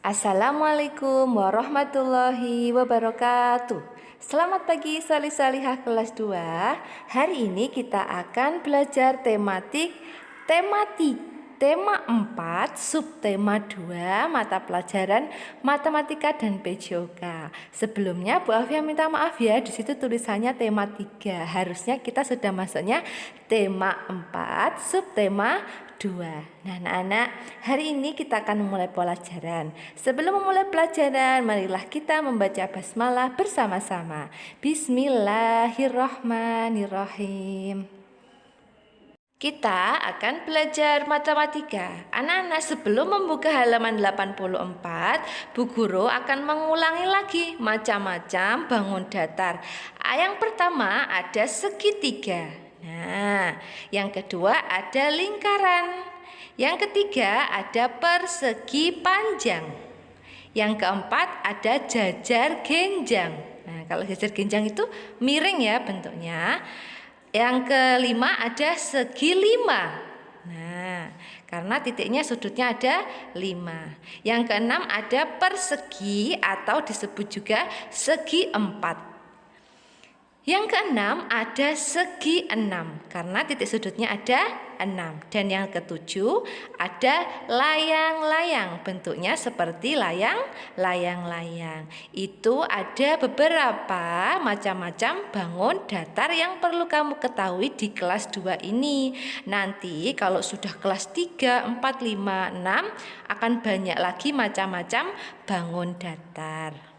Assalamualaikum warahmatullahi wabarakatuh. Selamat pagi salih-salihah kelas 2. Hari ini kita akan belajar tema 4, subtema 2, mata pelajaran matematika dan PJOK. Sebelumnya Bu Afia minta maaf ya, di situ tulisannya tema 3. Harusnya kita sudah masuknya tema 4, subtema 2. Nah anak-anak, hari ini kita akan memulai pelajaran. Sebelum memulai pelajaran, marilah kita membaca basmalah bersama-sama. Bismillahirrahmanirrahim. Kita akan belajar matematika. Anak-anak, sebelum membuka halaman 84, Bu Guru akan mengulangi lagi macam-macam bangun datar. Yang pertama ada segitiga. Nah, yang kedua ada lingkaran. Yang ketiga ada persegi panjang. Yang keempat ada jajar genjang. Nah, kalau jajar genjang itu miring ya bentuknya. Yang kelima ada segi 5. Nah, karena titiknya sudutnya ada 5. Yang keenam ada persegi atau disebut juga segi 4. Yang keenam ada segi 6 karena titik sudutnya ada 6. Dan yang ketujuh ada layang-layang, bentuknya seperti layang-layang. Itu ada beberapa macam-macam bangun datar yang perlu kamu ketahui di kelas 2 ini. Nanti kalau sudah kelas 3, 4, 5, 6 akan banyak lagi macam-macam bangun datar.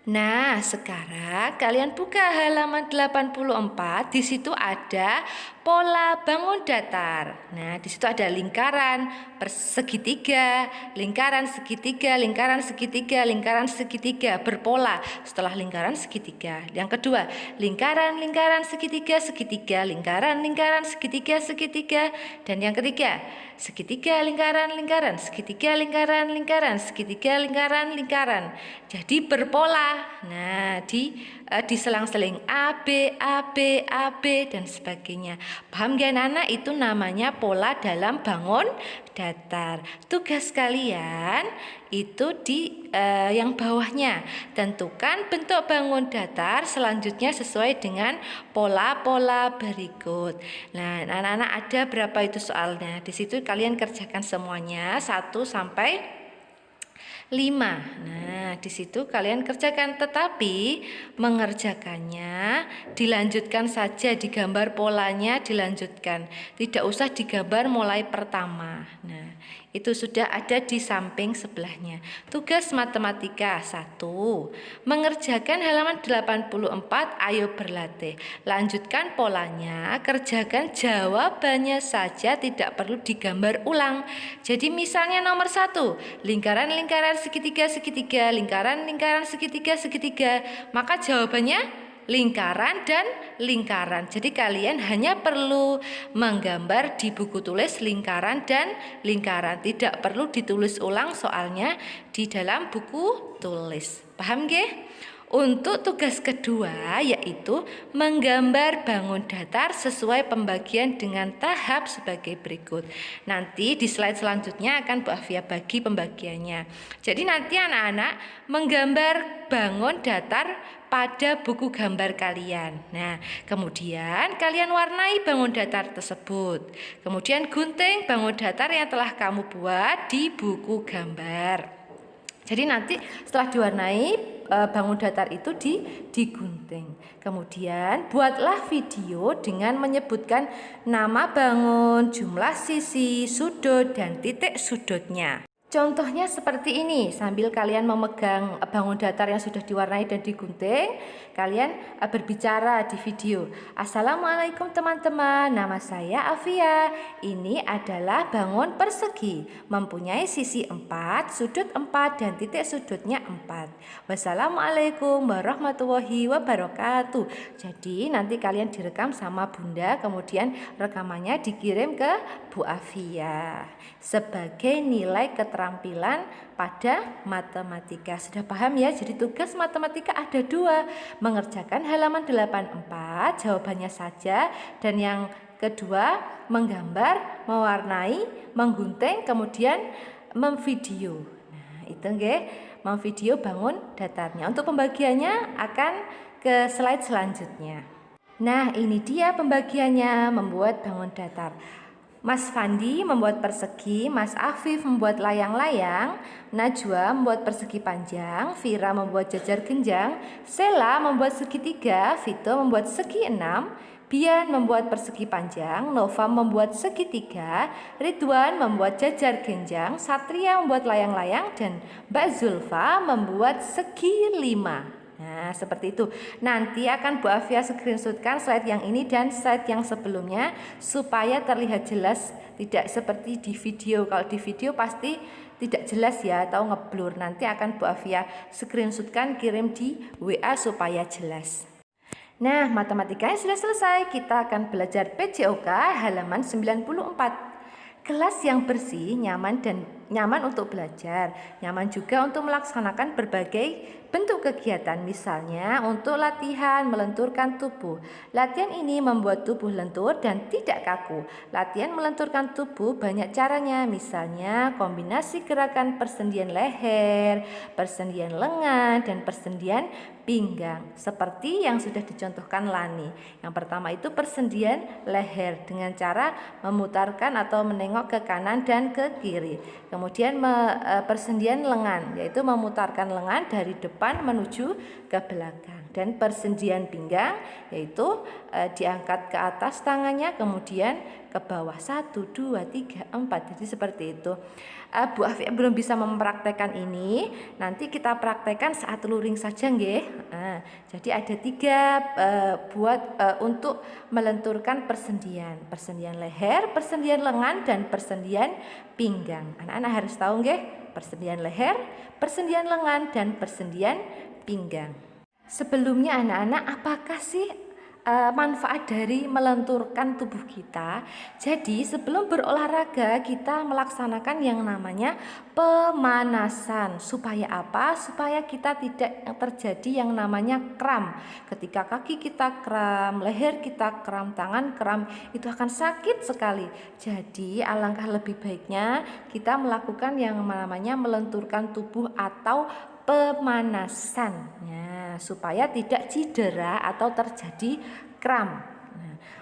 Nah, sekarang kalian buka halaman 84. Di situ ada pola bangun datar. Nah, di situ ada lingkaran, persegitiga, lingkaran segitiga, lingkaran segitiga, lingkaran segitiga berpola. Setelah lingkaran segitiga. Yang kedua, lingkaran, lingkaran segitiga, segitiga, lingkaran, lingkaran segitiga, segitiga. Dan yang ketiga, segitiga, lingkaran, lingkaran, segitiga, lingkaran, lingkaran, segitiga, lingkaran, lingkaran. Jadi berpola. Nah, diselang-seling A, B, A, B, A, B, dan sebagainya. Paham gak anak? Itu namanya pola dalam bangun datar. Tugas kalian itu di yang bawahnya. Tentukan bentuk bangun datar selanjutnya sesuai dengan pola-pola berikut. Nah, anak-anak ada berapa itu soalnya? Di situ kalian kerjakan semuanya 1 sampai 5. Nah, di situ kalian kerjakan, tetapi mengerjakannya dilanjutkan saja, digambar polanya dilanjutkan. Tidak usah digambar mulai pertama. Nah, itu sudah ada di samping sebelahnya. Tugas matematika 1. Mengerjakan halaman 84, ayo berlatih. Lanjutkan polanya, kerjakan jawabannya saja, tidak perlu digambar ulang. Jadi misalnya nomor 1, lingkaran-lingkaran segitiga, segitiga, lingkaran-lingkaran segitiga, segitiga. Maka jawabannya lingkaran dan lingkaran. Jadi kalian hanya perlu menggambar di buku tulis lingkaran dan lingkaran. Tidak perlu ditulis ulang soalnya di dalam buku tulis. Paham nggih? Untuk tugas kedua yaitu menggambar bangun datar sesuai pembagian dengan tahap sebagai berikut. Nanti di slide selanjutnya akan Bu Afia bagi pembagiannya. Jadi nanti anak-anak menggambar bangun datar pada buku gambar kalian. Nah, kemudian kalian warnai bangun datar tersebut. Kemudian gunting bangun datar yang telah kamu buat di buku gambar. Jadi nanti setelah diwarnai bangun datar itu digunting. Kemudian buatlah video dengan menyebutkan nama bangun, jumlah sisi, sudut, dan titik sudutnya. Contohnya seperti ini, sambil kalian memegang bangun datar yang sudah diwarnai dan digunting, kalian berbicara di video. Assalamualaikum teman-teman, nama saya Afia. Ini adalah bangun persegi, mempunyai sisi 4, sudut 4, dan titik sudutnya 4. Wassalamualaikum warahmatullahi wabarakatuh. Jadi nanti kalian direkam sama bunda, kemudian rekamannya dikirim ke Bu Afia sebagai nilai keterampilan pada matematika. Sudah paham ya? Jadi tugas matematika ada 2. Mengerjakan halaman 84, jawabannya saja. Dan yang kedua, menggambar, mewarnai, menggunting, kemudian memvideo. Nah, itu nggih, mau video bangun datarnya. Untuk pembagiannya akan ke slide selanjutnya. Nah, ini dia pembagiannya membuat bangun datar. Mas Fandi membuat persegi, Mas Afif membuat layang-layang, Najwa membuat persegi panjang, Vira membuat jajar genjang, Sela membuat segitiga, Vito membuat segi 6, Bian membuat persegi panjang, Nova membuat segitiga, Ridwan membuat jajar genjang, Satria membuat layang-layang, dan Mbak Zulfa membuat segi 5. Nah, seperti itu. Nanti akan Bu Afia screenshotkan slide yang ini dan slide yang sebelumnya supaya terlihat jelas, tidak seperti di video. Kalau di video pasti tidak jelas ya atau ngeblur. Nanti akan Bu Afia screenshotkan, kirim di WA supaya jelas. Nah, matematikanya sudah selesai. Kita akan belajar PJOK halaman 94. Kelas yang bersih, nyaman untuk belajar, nyaman juga untuk melaksanakan berbagai bentuk kegiatan, misalnya untuk latihan melenturkan tubuh. Latihan ini membuat tubuh lentur dan tidak kaku. Latihan melenturkan tubuh banyak caranya, misalnya kombinasi gerakan persendian leher, persendian lengan, dan persendian pinggang, seperti yang sudah dicontohkan Lani. Yang pertama itu persendian leher dengan cara memutarkan atau menengok ke kanan dan ke kiri. Kemudian persendian lengan, yaitu memutarkan lengan dari depan menuju ke belakang. Dan persendian pinggang, yaitu diangkat ke atas tangannya kemudian ke bawah, 1, 2, 3, 4. Jadi seperti itu. Bu Afia belum bisa mempraktekkan ini, nanti kita praktekkan saat luring saja nggih. Jadi ada 3 untuk melenturkan persendian leher, persendian lengan, dan persendian pinggang. Anak-anak harus tahu nggih, persendian leher, persendian lengan, dan persendian pinggang. Sebelumnya anak-anak, apakah sih manfaat dari melenturkan tubuh kita? Jadi sebelum berolahraga kita melaksanakan yang namanya pemanasan. Supaya apa? Supaya kita tidak terjadi yang namanya kram. Ketika kaki kita kram, leher kita kram, tangan kram, itu akan sakit sekali. Jadi alangkah lebih baiknya kita melakukan yang namanya melenturkan tubuh atau pemanasan, supaya tidak cedera atau terjadi kram.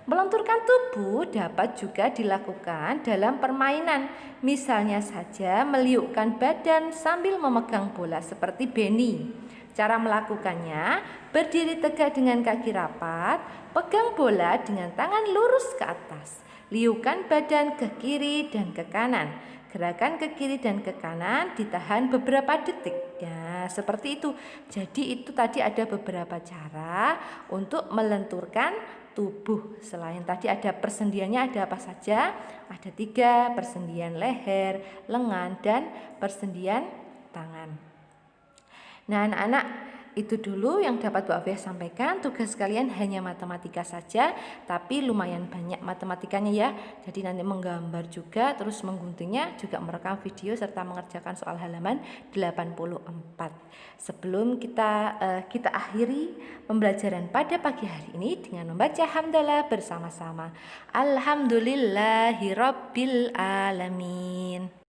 Melenturkan tubuh dapat juga dilakukan dalam permainan, misalnya saja meliukkan badan sambil memegang bola seperti Benny. Cara melakukannya, berdiri tegak dengan kaki rapat, pegang bola dengan tangan lurus ke atas, liukkan badan ke kiri dan ke kanan. Gerakan ke kiri dan ke kanan ditahan beberapa detik. Ya, seperti itu. Jadi itu tadi ada beberapa cara untuk melenturkan tubuh. Selain tadi ada persendiannya, ada apa saja? Ada 3, persendian leher, lengan, dan persendian tangan. Nah, anak-anak, itu dulu yang dapat Bu Afia sampaikan. Tugas kalian hanya matematika saja, tapi lumayan banyak matematikanya ya. Jadi nanti menggambar juga, terus mengguntingnya, juga merekam video serta mengerjakan soal halaman 84. Sebelum kita akhiri pembelajaran pada pagi hari ini dengan membaca hamdalah bersama-sama. Alhamdulillahirabbil alamin.